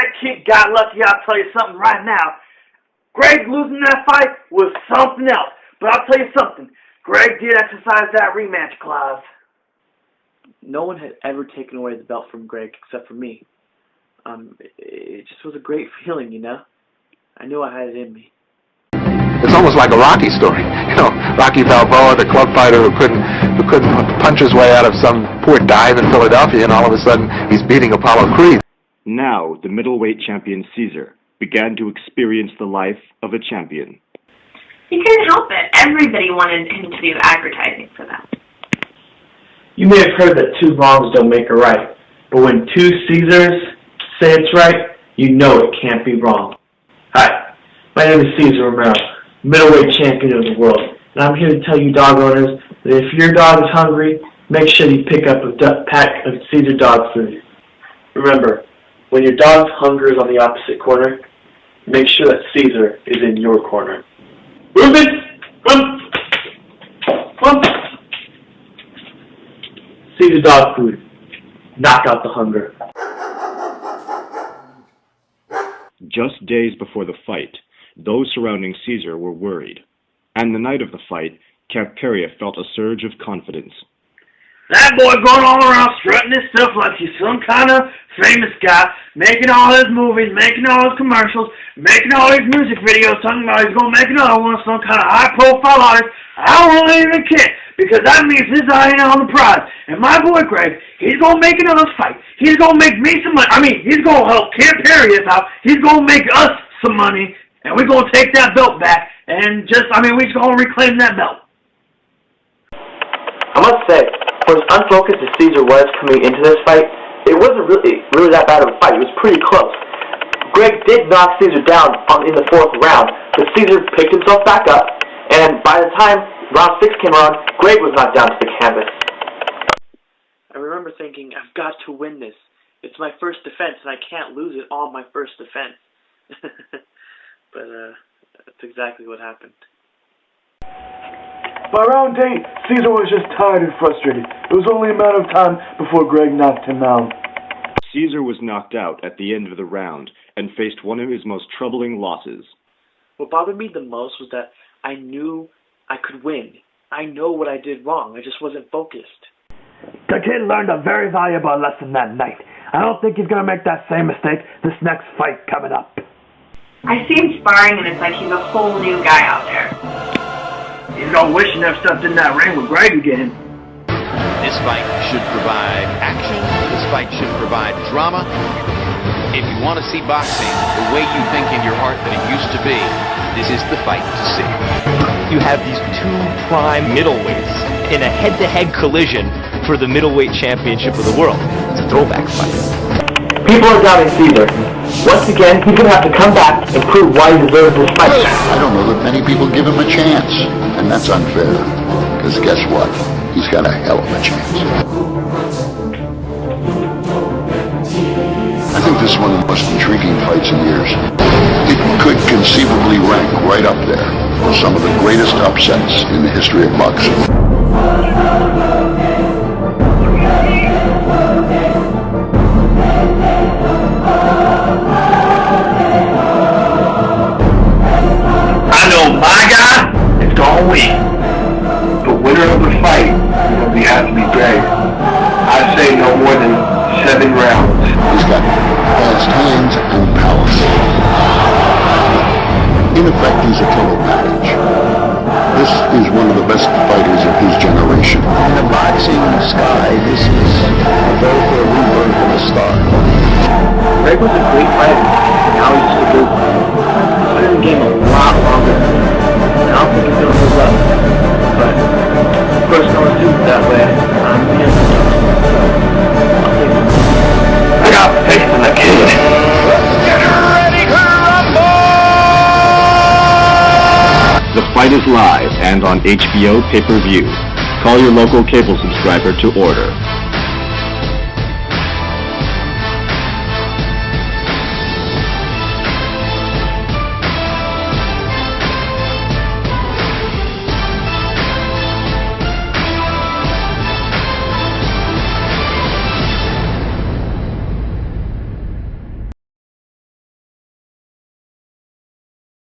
that kid got lucky, I'll tell you something right now. Greg losing that fight was something else. But I'll tell you something. Greg did exercise that rematch clause. No one had ever taken away the belt from Greg except for me. It just was a great feeling, you know? I knew I had it in me. It's almost like a Rocky story. You know, Rocky Balboa, the club fighter who couldn't punch his way out of some poor dive in Philadelphia, and all of a sudden he's beating Apollo Creed. Now, the middleweight champion Cesar began to experience the life of a champion. He couldn't help it. Everybody wanted him to do advertising for them. You may have heard that two wrongs don't make a right, but when two Cesars say it's right, you know it can't be wrong. Hi, my name is Cesar Romero, middleweight champion of the world, and I'm here to tell you dog owners that if your dog is hungry, make sure you pick up a pack of Cesar dog food. Remember, when your dog's hunger is on the opposite corner, make sure that Cesar is in your corner. Reuben, come. Cesar dog food. Knock out the hunger. Just days before the fight, those surrounding Cesar were worried. And the night of the fight, Camp Peria felt a surge of confidence. That boy going all around strutting his stuff like he's some kind of famous guy, making all his movies, making all his commercials, making all his music videos, talking about he's going to make another one, some kind of high-profile artist. I don't really even care, because that means his eye ain't on the prize. And my boy Greg, he's going to make another fight. He's going to make me some money. I mean, he's going to help Camp Peria out. He's going to make us some money, and we're going to take that belt back, and we're just going to reclaim that belt. I must say, for as unfocused as Cesar was coming into this fight, it wasn't really that bad of a fight. It was pretty close. Greg did knock Cesar down in the fourth round, but Cesar picked himself back up, and by the time round 6 came around, Greg was knocked down to the canvas. I remember thinking, I've got to win this. It's my first defense, and I can't lose it all my first defense. But that's exactly what happened. By round 8, Cesar was just tired and frustrated. It was only a matter of time before Greg knocked him out. Cesar was knocked out at the end of the round and faced one of his most troubling losses. What bothered me the most was that I knew I could win. I know what I did wrong. I just wasn't focused. The kid learned a very valuable lesson that night. I don't think he's going to make that same mistake this next fight coming up. I see him sparring, and it's like he's a whole new guy out there. He's gonna wish he never stepped in that ring with Greg again. This fight should provide action. This fight should provide drama. If you want to see boxing the way you think in your heart that it used to be, this is the fight to see. You have these two prime middleweights in a head-to-head collision for the middleweight championship of the world. It's a throwback fight. People are doubting Cesar. Once again, he's going to have to come back and prove why he deserves this fight. I don't know that many people give him a chance, and that's unfair. Because guess what? He's got a hell of a chance. I think this is one of the most intriguing fights in years. It could conceivably rank right up there with some of the greatest upsets in the history of boxing. My guy is going to win. The winner of the fight is going to have to be Greg. I say no more than 7 rounds. He's got fast hands and power. In effect, he's a total package. This is one of the best fighters of his generation. In the boxing sky, this is a very fair rebirth of a star. Greg was a great fighter, and now he's just a good one. He's been in the game a lot longer. I don't think he's going to hold up. But, of course, no one sees it that way. I'm the I'll take it. I got faith in the kid. Get ready to rumble! The fight is live and on HBO pay-per-view. Call your local cable subscriber to order.